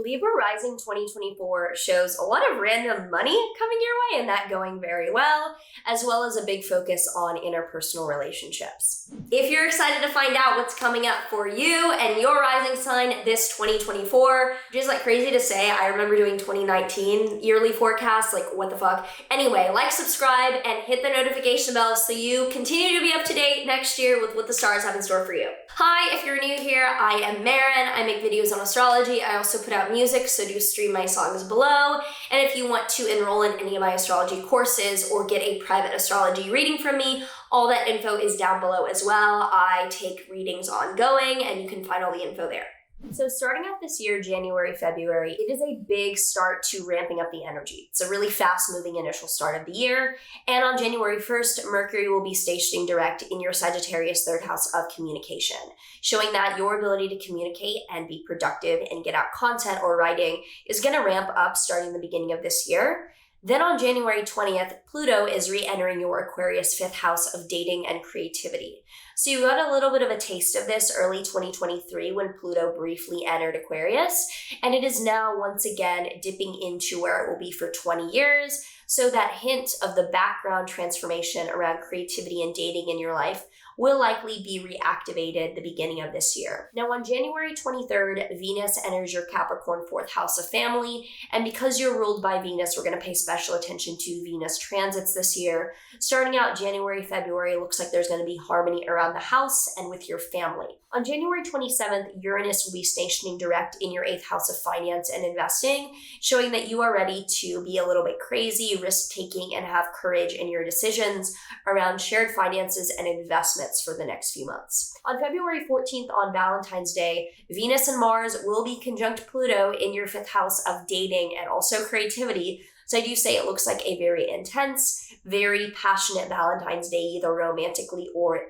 Libra Rising 2024 shows a lot of random money coming your way and that going very well as a big focus on interpersonal relationships. If you're excited to find out what's coming up for you and your rising sign this 2024, which is like crazy to say, I remember doing 2019 yearly forecasts, like what the fuck. Anyway, like, subscribe, and hit the notification bell so you continue to be up to date next year with what the stars have in store for you. Hi, if you're new here, I am Maren. I make videos on astrology. I also put out music, so do stream my songs below. And if you want to enroll in any of my astrology courses or get a private astrology reading from me, all that info is down below as well. I take readings ongoing, and you can find all the info there. So starting out this year, January, February, it is a big start to ramping up the energy. It's a really fast-moving initial start of the year. And on January 1st, Mercury will be stationing direct in your Sagittarius third house of communication, showing that your ability to communicate and be productive and get out content or writing is going to ramp up starting the beginning of this year. Then on January 20th, Pluto is re-entering your Aquarius fifth house of dating and creativity. So you got a little bit of a taste of this early 2023 when Pluto briefly entered Aquarius, and it is now once again dipping into where it will be for 20 years. So that hint of the background transformation around creativity and dating in your life will likely be reactivated the beginning of this year. Now on January 23rd, Venus enters your Capricorn fourth house of family, and because you're ruled by Venus, we're going to pay special attention to Venus transits this year. Starting out January, February, looks like there's going to be harmony around the house and with your family. On January 27th, Uranus will be stationing direct in your eighth house of finance and investing, showing that you are ready to be a little bit crazy, risk-taking, and have courage in your decisions around shared finances and investments for the next few months. On February 14th, on Valentine's Day, Venus and Mars will be conjunct Pluto in your fifth house of dating and also creativity. So I do say it looks like a very intense, very passionate Valentine's Day, either romantically or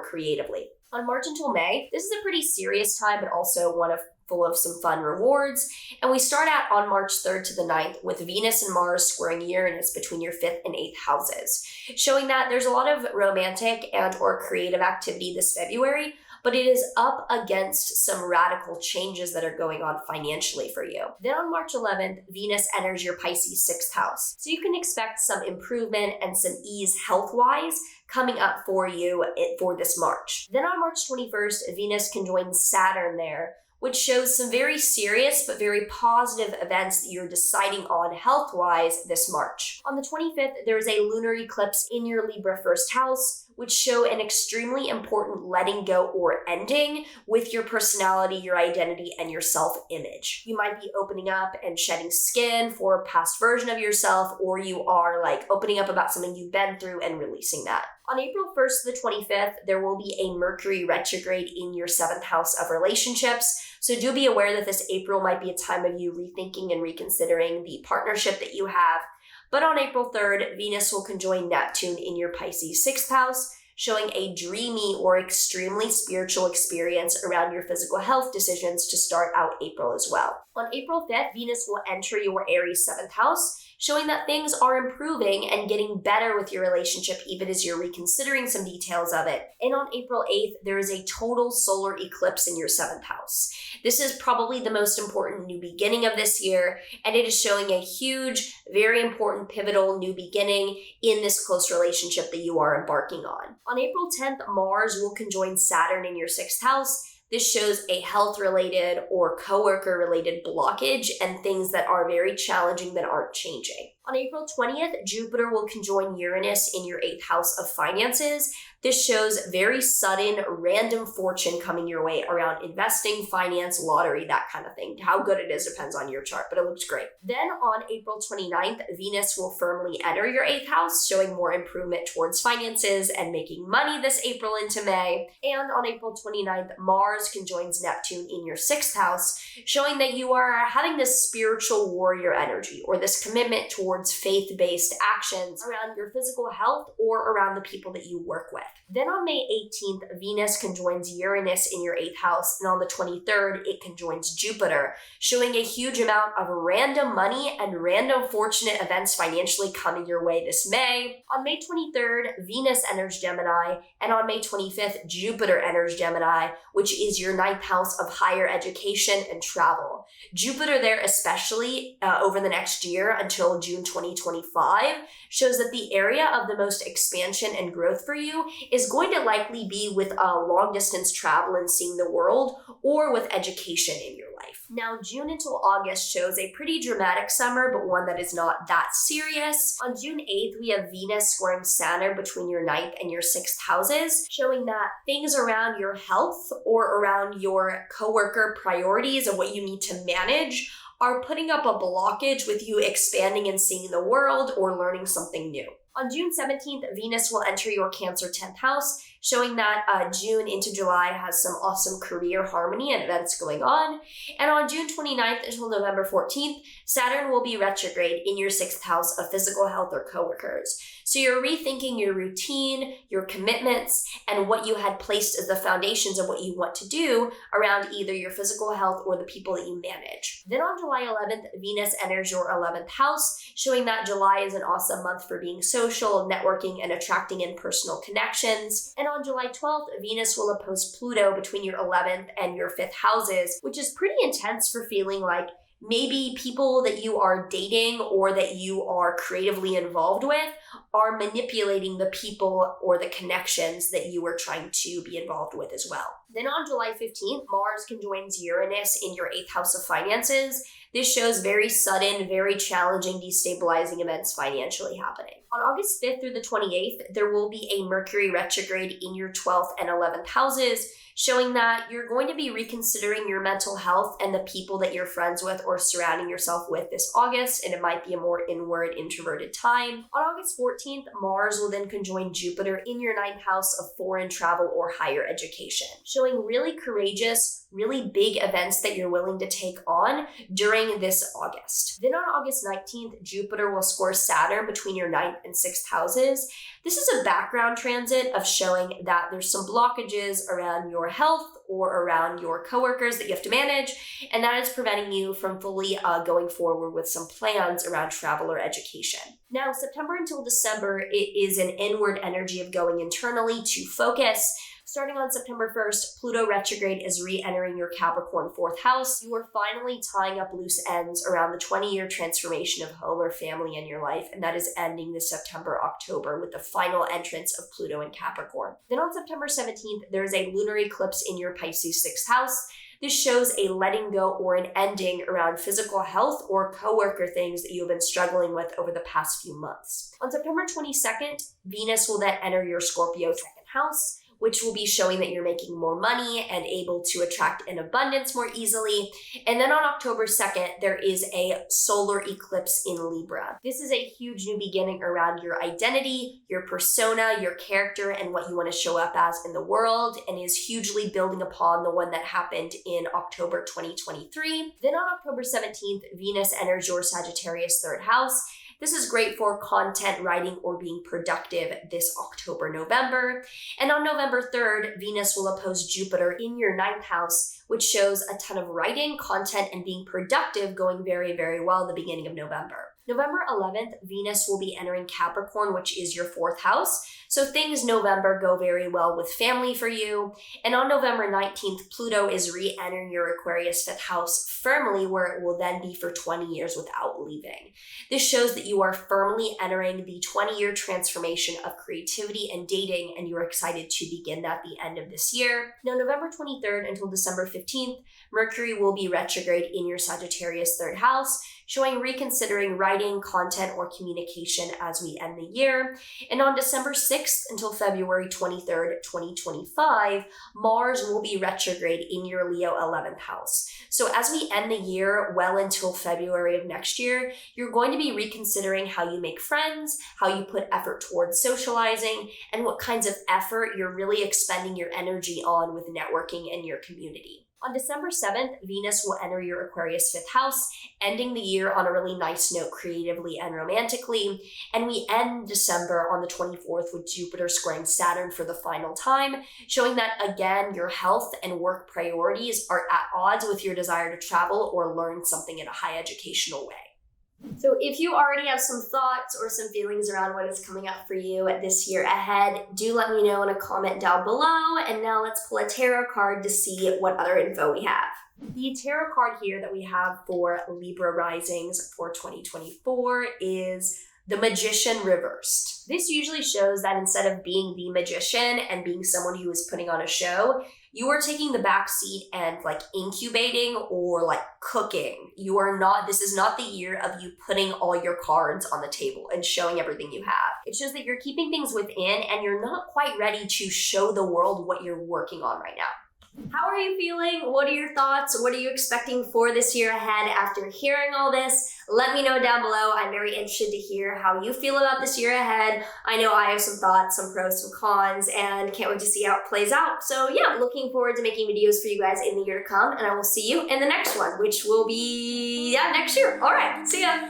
creatively. On March until May, this is a pretty serious time, but also one full of some fun rewards. And we start out on March 3rd to the 9th with Venus and Mars squaring Uranus between your 5th and 8th houses, showing that there's a lot of romantic and or creative activity this February, but it is up against some radical changes that are going on financially for you. Then on March 11th, Venus enters your Pisces 6th house. So you can expect some improvement and some ease health-wise coming up for you for this March. Then on March 21st, Venus can join Saturn there, which shows some very serious but very positive events that you're deciding on health-wise this March. On the 25th, there is a lunar eclipse in your Libra first house, which show an extremely important letting go or ending with your personality, your identity, and your self-image. You might be opening up and shedding skin for a past version of yourself, or you are like opening up about something you've been through and releasing that. On April 1st to the 25th, there will be a Mercury retrograde in your 7th house of relationships. So do be aware that this April might be a time of you rethinking and reconsidering the partnership that you have. But on April 3rd, Venus will conjoin Neptune in your Pisces 6th house, showing a dreamy or extremely spiritual experience around your physical health decisions to start out April as well. On April 5th, Venus will enter your Aries 7th house, showing that things are improving and getting better with your relationship even as you're reconsidering some details of it. And on April 8th, there is a total solar eclipse in your 7th house. This is probably the most important new beginning of this year, and it is showing a huge, very important, pivotal new beginning in this close relationship that you are embarking on. On April 10th, Mars will conjoin Saturn in your 6th house. This shows a health-related or coworker-related blockage and things that are very challenging that aren't changing. On April 20th, Jupiter will conjoin Uranus in your 8th house of finances. This shows very sudden, random fortune coming your way around investing, finance, lottery, that kind of thing. How good it is depends on your chart, but it looks great. Then on April 29th, Venus will firmly enter your 8th house, showing more improvement towards finances and making money this April into May. And on April 29th, Mars conjoins Neptune in your 6th house, showing that you are having this spiritual warrior energy or this commitment towards faith-based actions around your physical health or around the people that you work with. Then on May 18th, Venus conjoins Uranus in your 8th house, and on the 23rd, it conjoins Jupiter, showing a huge amount of random money and random fortunate events financially coming your way this May. On May 23rd, Venus enters Gemini, and on May 25th, Jupiter enters Gemini, which is your 9th house of higher education and travel. Jupiter there, especially over the next year until June 2025, shows that the area of the most expansion and growth for you is going to likely be with long distance travel and seeing the world, or with education in your life. Now, June until August shows a pretty dramatic summer, but one that is not that serious. On June 8th, we have Venus squaring Saturn between your 9th and your 6th houses, showing that things around your health or around your coworker priorities and what you need to manage are putting up a blockage with you expanding and seeing the world or learning something new. On June 17th, Venus will enter your Cancer 10th house, showing that June into July has some awesome career harmony and events going on. And on June 29th until November 14th, Saturn will be retrograde in your 6th house of physical health or coworkers. So you're rethinking your routine, your commitments, and what you had placed as the foundations of what you want to do around either your physical health or the people that you manage. Then on July 11th, Venus enters your 11th house, showing that July is an awesome month for being social, networking, and attracting in personal connections. And on July 12th, Venus will oppose Pluto between your 11th and your 5th houses, which is pretty intense for feeling like maybe people that you are dating or that you are creatively involved with are manipulating the people or the connections that you were trying to be involved with as well. Then on July 15th, Mars conjoins Uranus in your 8th house of finances. This shows very sudden, very challenging, destabilizing events financially happening. On August 5th through the 28th, there will be a Mercury retrograde in your 12th and 11th houses, showing that you're going to be reconsidering your mental health and the people that you're friends with or surrounding yourself with this August, and it might be a more inward, introverted time. On August 14th, Mars will then conjoin Jupiter in your 9th house of foreign travel or higher education, showing really courageous, really big events that you're willing to take on during this August. Then on August 19th, Jupiter will square Saturn between your 9th and 6th houses. This is a background transit of showing that there's some blockages around your health or around your coworkers that you have to manage, and that is preventing you from fully going forward with some plans around travel or education. Now, September until December, it is an inward energy of going internally to focus. Starting on September 1st, Pluto retrograde is re-entering your Capricorn 4th house. You are finally tying up loose ends around the 20-year transformation of home or family in your life, and that is ending this September, October with the final entrance of Pluto in Capricorn. Then on September 17th, there is a lunar eclipse in your Pisces 6th house. This shows a letting go or an ending around physical health or coworker things that you have been struggling with over the past few months. On September 22nd, Venus will then enter your Scorpio 2nd house, which will be showing that you're making more money and able to attract an abundance more easily. And then on October 2nd, there is a solar eclipse in Libra. This is a huge new beginning around your identity, your persona, your character, and what you want to show up as in the world, and is hugely building upon the one that happened in October 2023. Then on October 17th, Venus enters your Sagittarius 3rd house. This is great for content writing or being productive this October, November. And on November 3rd, Venus will oppose Jupiter in your 9th house, which shows a ton of writing, content, and being productive going very, very well at the beginning of November. November 11th, Venus will be entering Capricorn, which is your 4th house. So things November go very well with family for you. And on November 19th, Pluto is re-entering your Aquarius 5th house firmly, where it will then be for 20 years without leaving. This shows that you are firmly entering the 20-year transformation of creativity and dating, and you're excited to begin that at the end of this year. Now, November 23rd until December 15th, Mercury will be retrograde in your Sagittarius 3rd house, showing reconsidering writing, content, or communication as we end the year. And on December 6th until February 23rd, 2025, Mars will be retrograde in your Leo 11th house. So as we end the year well until February of next year, you're going to be reconsidering how you make friends, how you put effort towards socializing, and what kinds of effort you're really expending your energy on with networking in your community. On December 7th, Venus will enter your Aquarius 5th house, ending the year on a really nice note creatively and romantically. And we end December on the 24th with Jupiter squaring Saturn for the final time, showing that, again, your health and work priorities are at odds with your desire to travel or learn something in a high educational way. So if you already have some thoughts or some feelings around what is coming up for you this year ahead, do let me know in a comment down below. And now let's pull a tarot card to see what other info we have. The tarot card here that we have for Libra Risings for 2024 is the Magician reversed. This usually shows that instead of being the magician and being someone who is putting on a show, you are taking the back seat and incubating or cooking. This is not the year of you putting all your cards on the table and showing everything you have. It shows that you're keeping things within and you're not quite ready to show the world what you're working on right now. How are you feeling? What are your thoughts? What are you expecting for this year ahead after hearing all this? Let me know down below. I'm very interested to hear how you feel about this year ahead. I know I have some thoughts, some pros, some cons, and can't wait to see how it plays out. So yeah, looking forward to making videos for you guys in the year to come, and I will see you in the next one, which will be next year. All right, see ya.